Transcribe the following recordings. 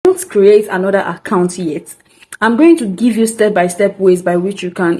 Don't create another account yet. I'm going to give you step-by-step ways by which you can,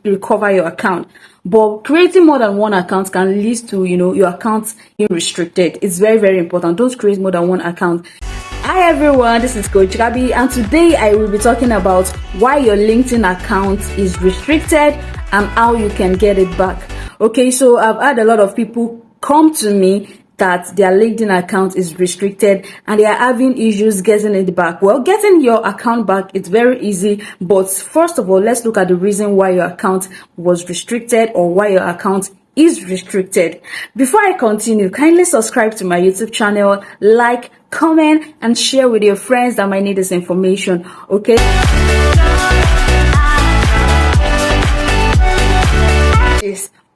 recover your account. But creating more than one account can lead to, your account being restricted. It's very, very important. Don't create more than one account. Hi everyone, this is Coach Gabi, and today I will be talking about why your LinkedIn account is restricted and how you can get it back. Okay, so I've had a lot of people come to me that their LinkedIn account is restricted and they are having issues getting it back. Well, getting your account back, it's very easy, but first of all, let's look at the reason why your account was restricted or why your account is restricted. Before I continue, kindly subscribe to my YouTube channel, like, comment, and share with your friends that might need this information, okay?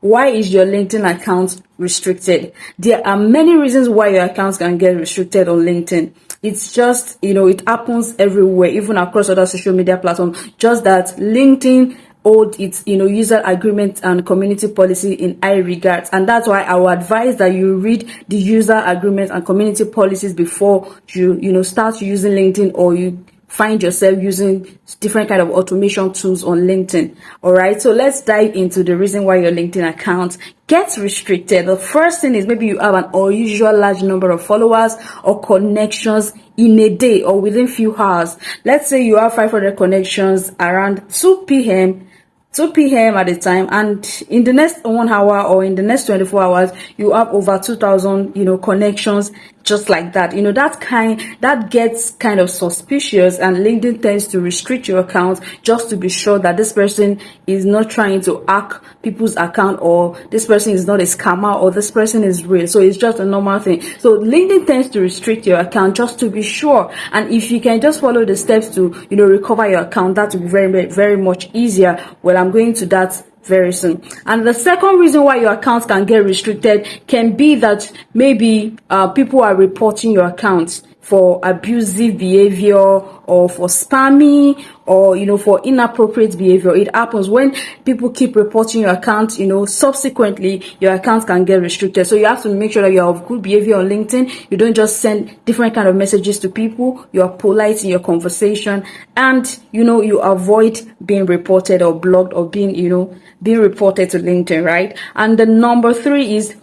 Why is your LinkedIn account restricted? There are many reasons why your accounts can get restricted on LinkedIn. It's just, it happens everywhere, even across other social media platforms. Just that LinkedIn hold its, user agreement and community policy in high regards. And that's why I would advise that you read the user agreement and community policies before you, start using LinkedIn or you find yourself using different kind of automation tools on LinkedIn. All right, so let's dive into the reason why your LinkedIn account gets restricted. The first thing is maybe you have an unusual large number of followers or connections in a day or within few hours. Let's say you have 500 connections around 2 p.m. at a time, and in the next 1 hour or in the next 24 hours you have over 2,000 connections just like that. That gets kind of suspicious, and LinkedIn tends to restrict your account just to be sure that this person is not trying to hack people's account, or this person is not a scammer, or this person is real. So it's just a normal thing. So LinkedIn tends to restrict your account just to be sure, and if you can just follow the steps to recover your account, that will be very, very much easier. Well, I'm going to that very soon. And the second reason why your account can get restricted can be that maybe people are reporting your account for abusive behavior or for spamming or for inappropriate behavior. It happens when people keep reporting your account. Subsequently your account can get restricted. So you have to make sure that you are of good behavior on LinkedIn. You don't just send different kind of messages to people. You are polite in your conversation, and you avoid being reported or blocked or being reported to LinkedIn, right? And the number 3 is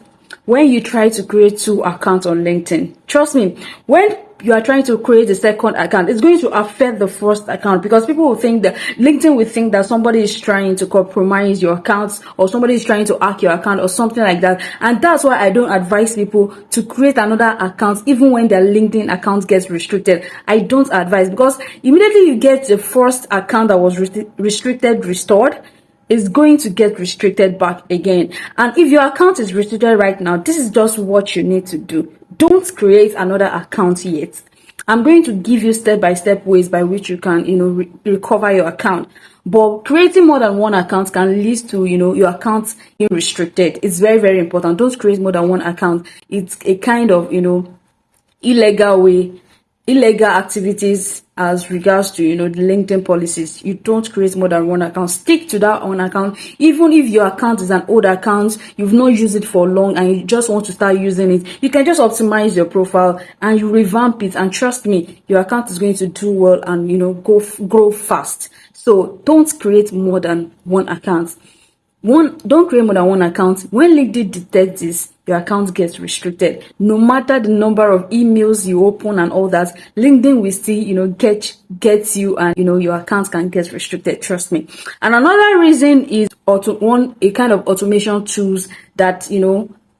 when you try to create 2 accounts on LinkedIn. Trust me, when you are trying to create a second account, it's going to affect the first account, because people will think that LinkedIn will think that somebody is trying to compromise your accounts, or somebody is trying to hack your account or something like that. And that's why I don't advise people to create another account even when their LinkedIn account gets restricted. I don't advise, because immediately you get the first account that was restricted restored, is going to get restricted back again. And if your account is restricted right now, this is just what you need to do. Don't create another account yet. I'm going to give you step-by-step ways by which you can, recover your account. But creating more than one account can lead to, your account being restricted. It's very, very important. Don't create more than one account. It's a kind of, illegal activities as regards to the LinkedIn policies. You don't create more than one account. Stick to that one account. Even if your account is an old account, you've not used it for long and you just want to start using it, you can just optimize your profile and you revamp it, and trust me, your account is going to do well and grow fast. So don't create more than one account. Don't create more than one account. When LinkedIn detects this, your account gets restricted. No matter the number of emails you open and all that, LinkedIn will still, get you, and your account can get restricted. Trust me. And another reason is a kind of automation tools that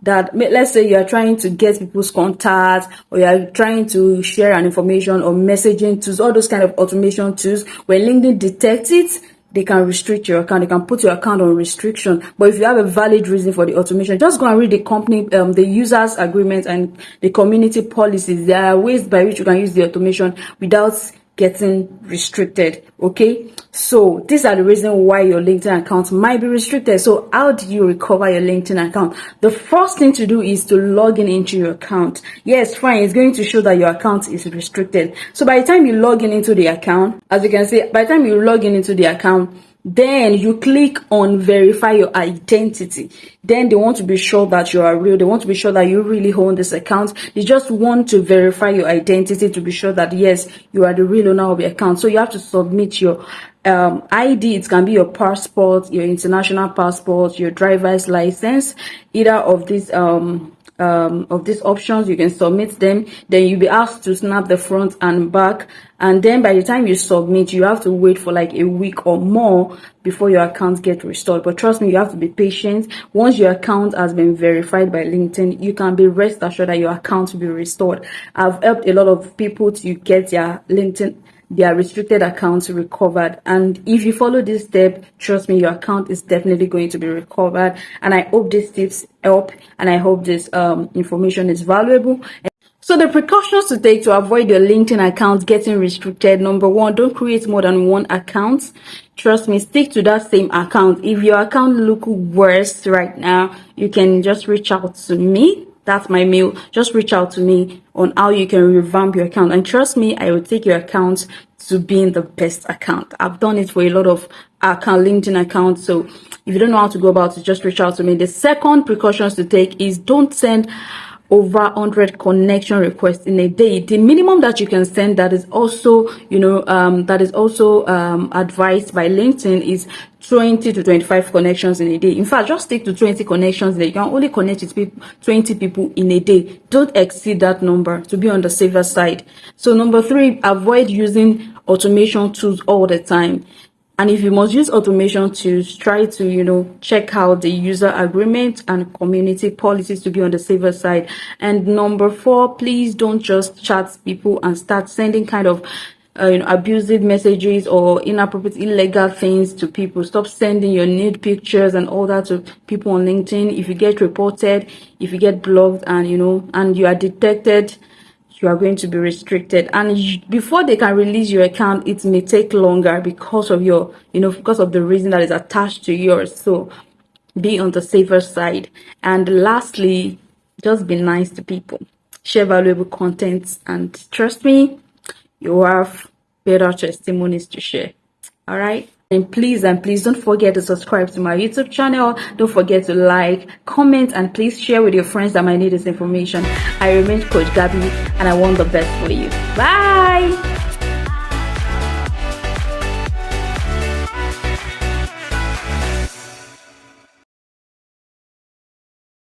that let's say you are trying to get people's contacts, or you are trying to share an information, or messaging tools, all those kind of automation tools. When LinkedIn detects it, they can restrict your account. They can put your account on restriction. But if you have a valid reason for the automation, just go and read the company, the users agreement and the community policies. There are ways by which you can use the automation without getting restricted. Okay, so these are the reasons why your LinkedIn account might be restricted. So how do you recover your LinkedIn account? The first thing to do is to log in into your account. Yes, fine, it's going to show that your account is restricted. So by the time you log in into the account, as you can see, by the time you log in into the account, Then you click on verify your identity. Then they want to be sure that you are real. They want to be sure that you really own this account. They just want to verify your identity to be sure that yes, you are the real owner of the account. So you have to submit your ID. It can be your passport, your international passport, your driver's license, either of these options. You can submit them. Then you'll be asked to snap the front and back, and then by the time you submit, you have to wait for like a week or more before your account gets restored. But trust me, you have to be patient. Once your account has been verified by LinkedIn, you can be rest assured that your account will be restored. I've helped a lot of people to get their restricted accounts recovered, and if you follow this step, trust me, your account is definitely going to be recovered. And I hope these tips help, and I hope this information is valuable. So the precautions to take to avoid your LinkedIn account getting restricted: number one, don't create more than one account. Trust me, stick to that same account. If your account look worse right now, you can just reach out to me. That's my mail. Just reach out to me on how you can revamp your account. And trust me, I will take your account to being the best account. I've done it for a lot of LinkedIn accounts. So if you don't know how to go about it, just reach out to me. The second precautions to take is don't send over 100 connection requests in a day. The minimum that you can send, that is also, advised by LinkedIn, is 20 to 25 connections in a day. In fact, just stick to 20 connections a day. You can only connect with 20 people in a day. Don't exceed that number to be on the safer side. So number three, avoid using automation tools all the time. And if you must use automation tools, try to, check out the user agreement and community policies to be on the safer side. And number four, please don't just chat people and start sending kind of abusive messages or inappropriate, illegal things to people. Stop sending your nude pictures and all that to people on LinkedIn. If you get reported, if you get blocked, and and you are detected, you are going to be restricted. And before they can release your account, it may take longer because of because of the reason that is attached to yours. So be on the safer side. And lastly, just be nice to people. Share valuable content, and trust me, you have better testimonies to share. All right. And please don't forget to subscribe to my YouTube channel. Don't forget to like, comment, and please share with your friends that might need this information. I remain Coach Gabby, and I want the best for you. Bye.